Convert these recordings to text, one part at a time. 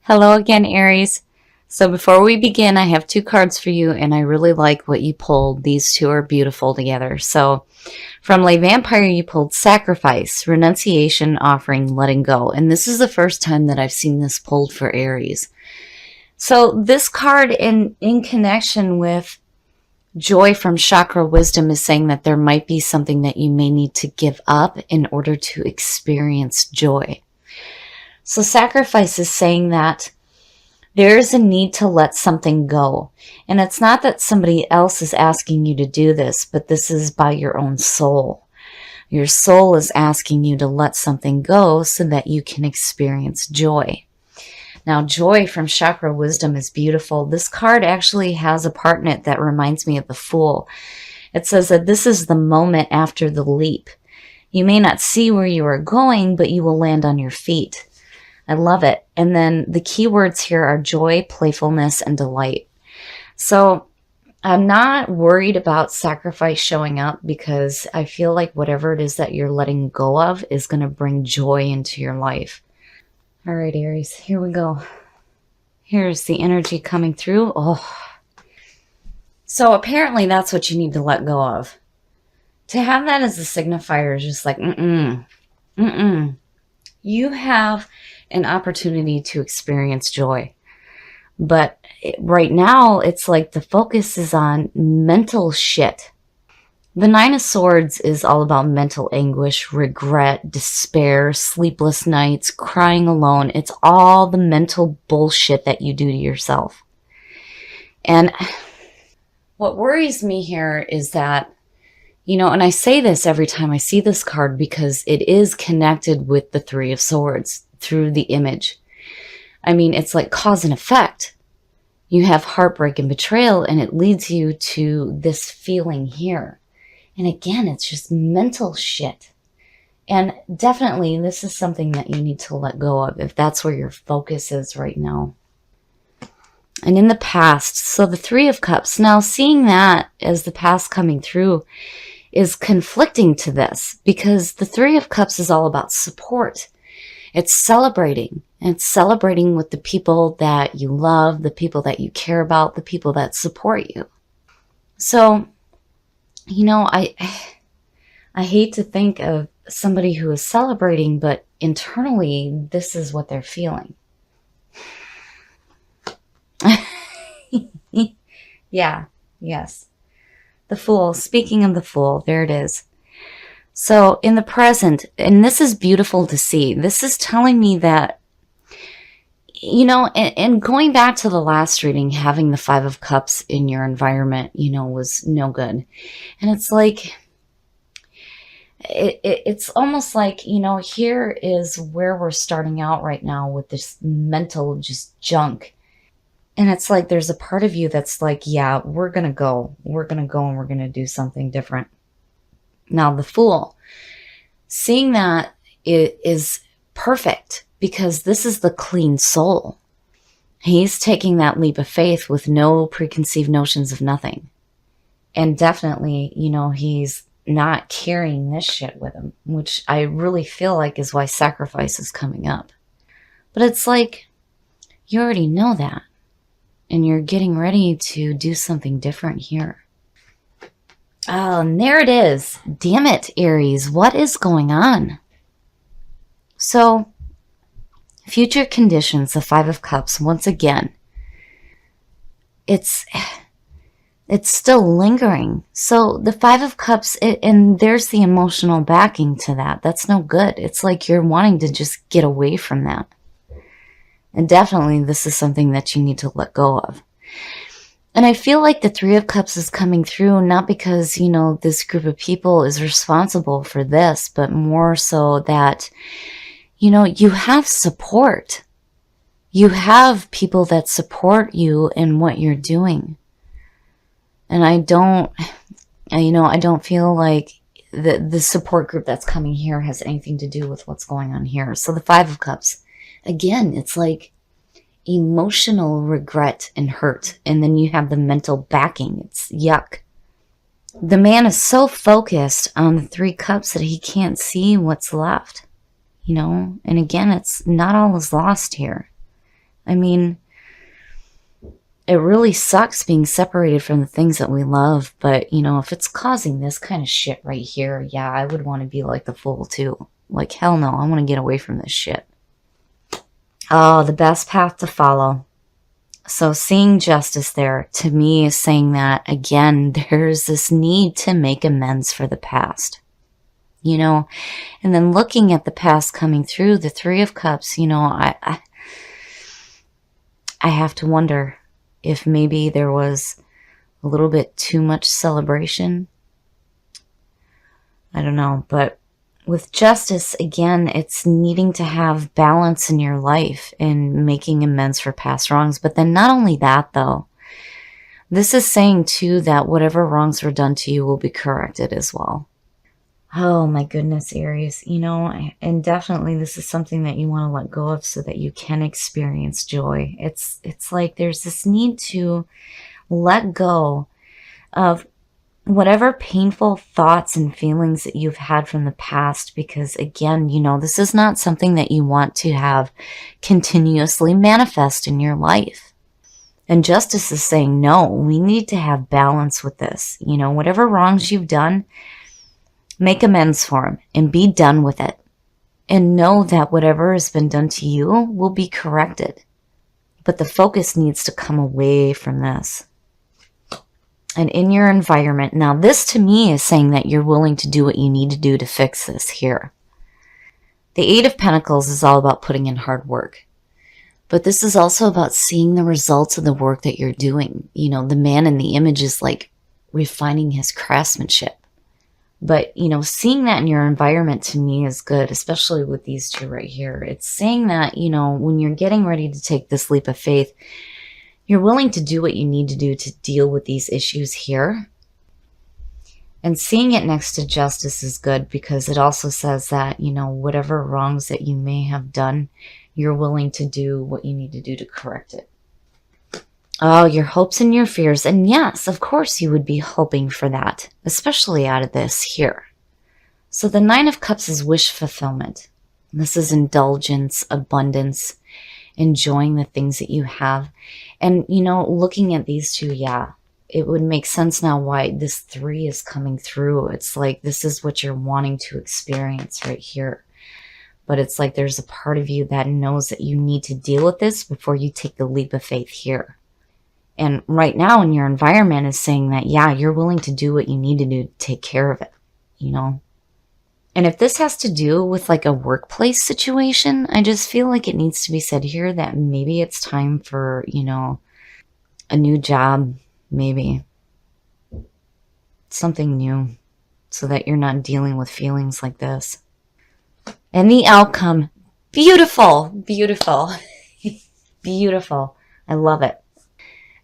Hello again, Aries. So before we begin, I have two cards for you, and I really like what you pulled. These two are beautiful together. So from Lay Vampire, you pulled Sacrifice, Renunciation, Offering, Letting Go. And this is the first time that I've seen this pulled for Aries. So this card in connection with Joy from Chakra Wisdom is saying that there might be something that you may need to give up in order to experience joy. So Sacrifice is saying that there is a need to let something go. And it's not that somebody else is asking you to do this, but this is by your own soul. Your soul is asking you to let something go so that you can experience joy. Now, Joy from Chakra Wisdom is beautiful. This card actually has a part in it that reminds me of the Fool. It says that this is the moment after the leap. You may not see where you are going, but you will land on your feet. I love it. And then the key words here are joy, playfulness, and delight. So I'm not worried about sacrifice showing up because I feel like whatever it is that you're letting go of is going to bring joy into your life. All right, Aries, here we go. Here's the energy coming through. Oh. So apparently that's what you need to let go of. To have that as a signifier is just like, You have an opportunity to experience joy. But right now, it's like the focus is on mental shit. The Nine of Swords is all about mental anguish, regret, despair, sleepless nights, crying alone. It's all the mental bullshit that you do to yourself. And what worries me here is that, and I say this every time I see this card because it is connected with the Three of Swords through the image. I mean, it's like cause and effect. You have heartbreak and betrayal, and it leads you to this feeling here. And again, it's just mental shit. And definitely, this is something that you need to let go of if that's where your focus is right now. And in the past, so the Three of Cups, now seeing that as the past coming through is conflicting to this because the Three of Cups is all about support. It's celebrating. And it's celebrating with the people that you love, the people that you care about, the people that support you. So, I hate to think of somebody who is celebrating, but internally, this is what they're feeling. Yeah, yes. The Fool. Speaking of the Fool, there it is. So in the present, and this is beautiful to see, this is telling me that, and going back to the last reading, having the Five of Cups in your environment, was no good. And it's like, it's almost like, here is where we're starting out right now with this mental just junk. And it's like, there's a part of you that's like, yeah, we're going to go and we're going to do something different. Now, the Fool, seeing that it is perfect because this is the clean soul. He's taking that leap of faith with no preconceived notions of nothing. And definitely, he's not carrying this shit with him, which I really feel like is why sacrifice is coming up. But it's like, you already know that. And you're getting ready to do something different here. Oh, and there it is. Damn it, Aries. What is going on? So, future conditions, the Five of Cups, once again, it's still lingering. So, the Five of Cups, and there's the emotional backing to that. That's no good. It's like you're wanting to just get away from that. And definitely, this is something that you need to let go of. And I feel like the Three of Cups is coming through not because, this group of people is responsible for this, but more so that, you have support. You have people that support you in what you're doing. And I don't feel like the support group that's coming here has anything to do with what's going on here. So the Five of Cups, again, it's like emotional regret and hurt. And then you have the mental backing. It's yuck. The man is so focused on the Three Cups that he can't see what's left. And again, it's not all is lost here. I mean, it really sucks being separated from the things that we love, but, you know, if it's causing this kind of shit right here, yeah, I would want to be like the fool too. Like, hell no, I want to get away from this shit. Oh, the best path to follow. So seeing justice there, to me, is saying that, again, there's this need to make amends for the past. You know, and then looking at the past coming through, the Three of Cups, you know, I have to wonder if maybe there was a little bit too much celebration. I don't know, but with justice, again, it's needing to have balance in your life and making amends for past wrongs. But then not only that, though, this is saying too that whatever wrongs were done to you will be corrected as well. Oh my goodness, Aries, you know, and definitely this is something that you want to let go of so that you can experience joy. It's like there's this need to let go of whatever painful thoughts and feelings that you've had from the past, because again, you know, this is not something that you want to have continuously manifest in your life. And justice is saying, no, we need to have balance with this. You know, whatever wrongs you've done, make amends for them and be done with it. And know that whatever has been done to you will be corrected. But the focus needs to come away from this. And in your environment, now this to me is saying that you're willing to do what you need to do to fix this here. The Eight of Pentacles is all about putting in hard work. But this is also about seeing the results of the work that you're doing. You know, the man in the image is like refining his craftsmanship. But, you know, seeing that in your environment to me is good, especially with these two right here. It's saying that, you know, when you're getting ready to take this leap of faith, you're willing to do what you need to do to deal with these issues here. And seeing it next to justice is good because it also says that, you know, whatever wrongs that you may have done, you're willing to do what you need to do to correct it. Oh, your hopes and your fears. And yes, of course you would be hoping for that, especially out of this here. So the Nine of Cups is wish fulfillment. This is indulgence, abundance, enjoying the things that you have. And, you know, looking at these two, yeah, it would make sense now why this 3 is coming through. It's like this is what you're wanting to experience right here. But it's like there's a part of you that knows that you need to deal with this before you take the leap of faith here. And right now in your environment is saying that, yeah, you're willing to do what you need to do to take care of it, you know. And if this has to do with like a workplace situation, I just feel like it needs to be said here that maybe it's time for, you know, a new job, maybe something new so that you're not dealing with feelings like this. And the outcome, beautiful, beautiful, beautiful. I love it.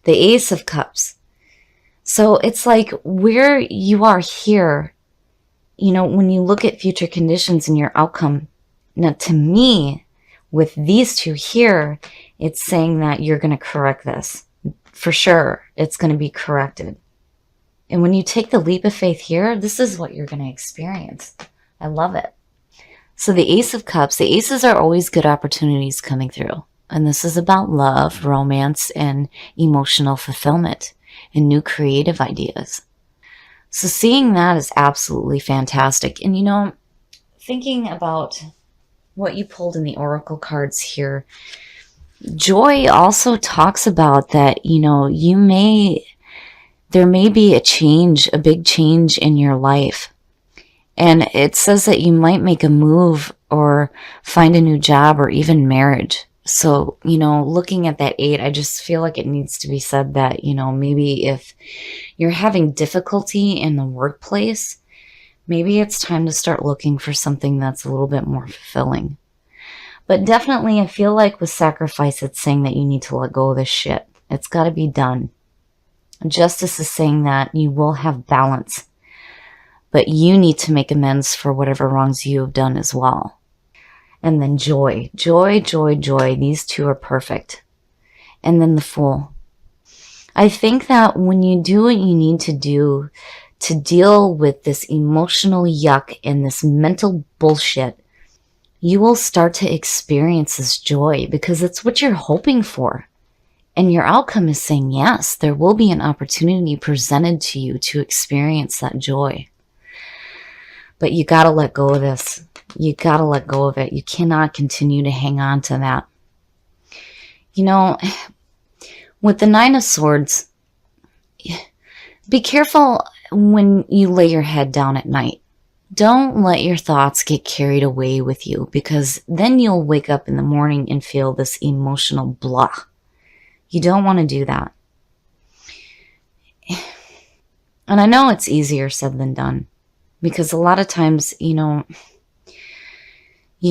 The Ace of Cups. So it's like where you are here, you know, when you look at future conditions and your outcome. Now, to me, with these two here, it's saying that you're going to correct this. For sure, it's going to be corrected. And when you take the leap of faith here, this is what you're going to experience. I love it. So the Ace of Cups, the aces are always good opportunities coming through. And this is about love, romance, and emotional fulfillment and new creative ideas. So seeing that is absolutely fantastic. And, you know, thinking about what you pulled in the oracle cards here, joy also talks about that, you know, there may be a change, a big change in your life. And it says that you might make a move or find a new job or even marriage. So, you know, looking at that 8, I just feel like it needs to be said that, you know, maybe if you're having difficulty in the workplace, maybe it's time to start looking for something that's a little bit more fulfilling. But definitely, I feel like with sacrifice, it's saying that you need to let go of this shit. It's got to be done. Justice is saying that you will have balance, but you need to make amends for whatever wrongs you have done as well. And then joy, joy, joy, joy. These two are perfect. And then the Fool. I think that when you do what you need to do to deal with this emotional yuck and this mental bullshit, you will start to experience this joy because it's what you're hoping for. And your outcome is saying, yes, there will be an opportunity presented to you to experience that joy. But you got to let go of this. You got to let go of it. You cannot continue to hang on to that. You know, with the Nine of Swords, be careful when you lay your head down at night. Don't let your thoughts get carried away with you, because then you'll wake up in the morning and feel this emotional blah. You don't want to do that. And I know it's easier said than done, because a lot of times, you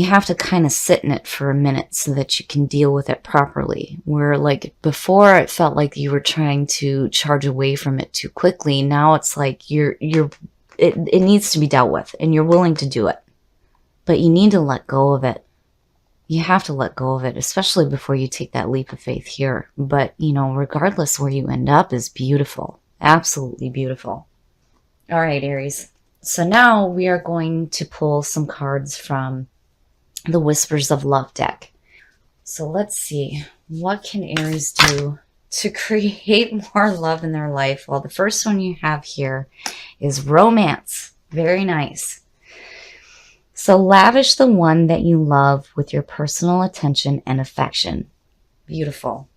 have to kind of sit in it for a minute so that you can deal with it properly. Where like before it felt like you were trying to charge away from it too quickly. Now it's like it needs to be dealt with and you're willing to do it. But you need to let go of it. You have to let go of it, especially before you take that leap of faith here. But, regardless where you end up is beautiful. Absolutely beautiful. All right, Aries. So now we are going to pull some cards from the Whispers of Love deck. So let's see, what can Aries do to create more love in their life? Well, the first one you have here is romance. Very nice. So lavish the one that you love with your personal attention and affection. Beautiful.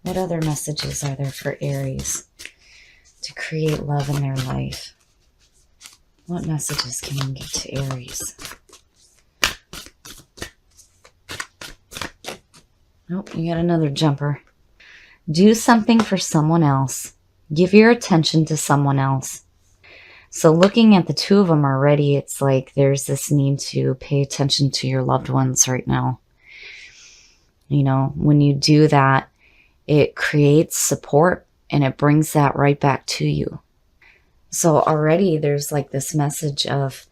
What other messages are there for Aries to create love in their life? What messages can we get to Aries? Nope, you got another jumper. Do something for someone else. Give your attention to someone else. So looking at the two of them already, it's like there's this need to pay attention to your loved ones right now. When you do that, it creates support and it brings that right back to you. So already there's like this message of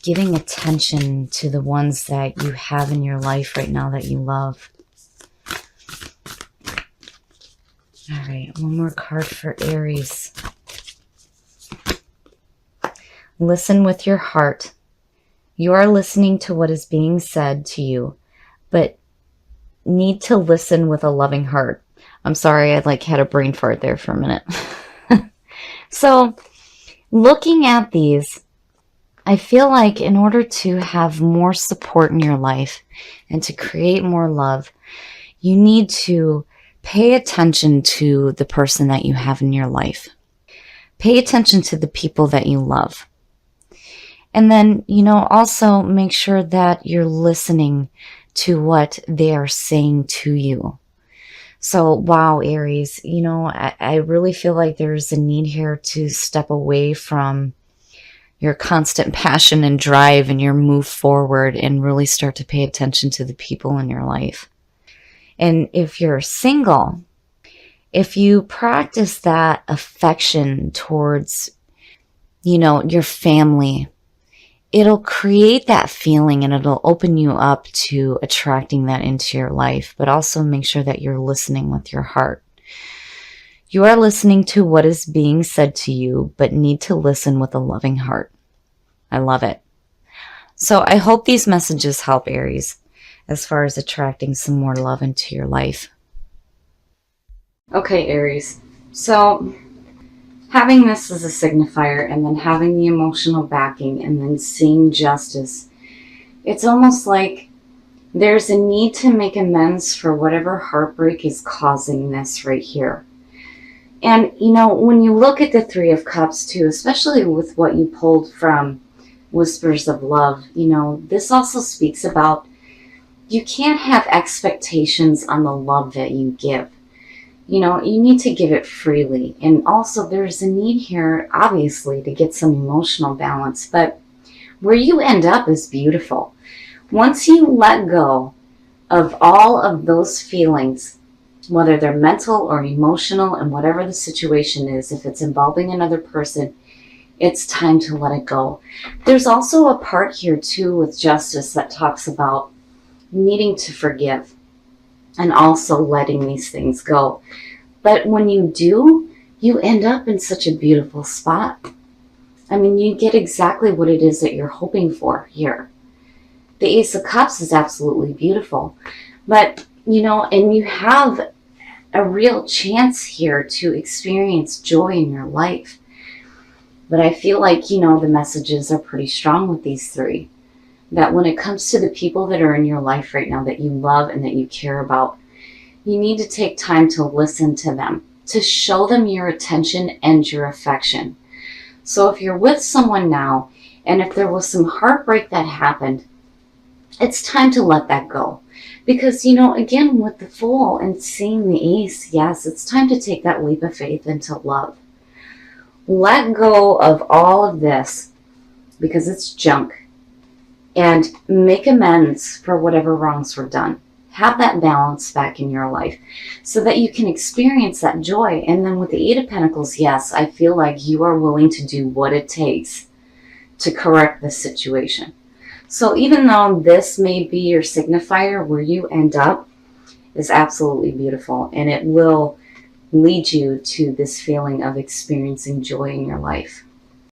giving attention to the ones that you have in your life right now that you love. All right, one more card for Aries. Listen with your heart. You are listening to what is being said to you, but need to listen with a loving heart. I'm sorry, I had a brain fart there for a minute. So, looking at these, I feel like in order to have more support in your life and to create more love, you need to pay attention to the person that you have in your life. Pay attention to the people that you love. And then, also make sure that you're listening to what they are saying to you. So, wow, Aries, I really feel like there's a need here to step away from your constant passion and drive and your move forward and really start to pay attention to the people in your life. And if you're single, if you practice that affection towards, your family, it'll create that feeling and it'll open you up to attracting that into your life, but also make sure that you're listening with your heart. You are listening to what is being said to you, but need to listen with a loving heart. I love it. So I hope these messages help, Aries, as far as attracting some more love into your life. Okay, Aries. So having this as a signifier and then having the emotional backing and then seeing justice, it's almost like there's a need to make amends for whatever heartbreak is causing this right here. And, when you look at the Three of Cups too, especially with what you pulled from Whispers of Love, this also speaks about you can't have expectations on the love that you give. You need to give it freely. And also there's a need here, obviously, to get some emotional balance. But where you end up is beautiful. Once you let go of all of those feelings, whether they're mental or emotional, and whatever the situation is, if it's involving another person, it's time to let it go. There's also a part here too with justice that talks about needing to forgive and also letting these things go. But when you do, you end up in such a beautiful spot. I mean, you get exactly what it is that you're hoping for here. The Ace of Cups is absolutely beautiful. But, and you have a real chance here to experience joy in your life. But I feel like, the messages are pretty strong with these three. That when it comes to the people that are in your life right now that you love and that you care about, you need to take time to listen to them, to show them your attention and your affection. So if you're with someone now, and if there was some heartbreak that happened, it's time to let that go. Because, again, with the Fool and seeing the Ace, yes, it's time to take that leap of faith into love. Let go of all of this because it's junk, and make amends for whatever wrongs were done. Have that balance back in your life so that you can experience that joy. And then with the Eight of Pentacles, yes, I feel like you are willing to do what it takes to correct this situation. So even though this may be your signifier, where you end up is absolutely beautiful, and it will lead you to this feeling of experiencing joy in your life.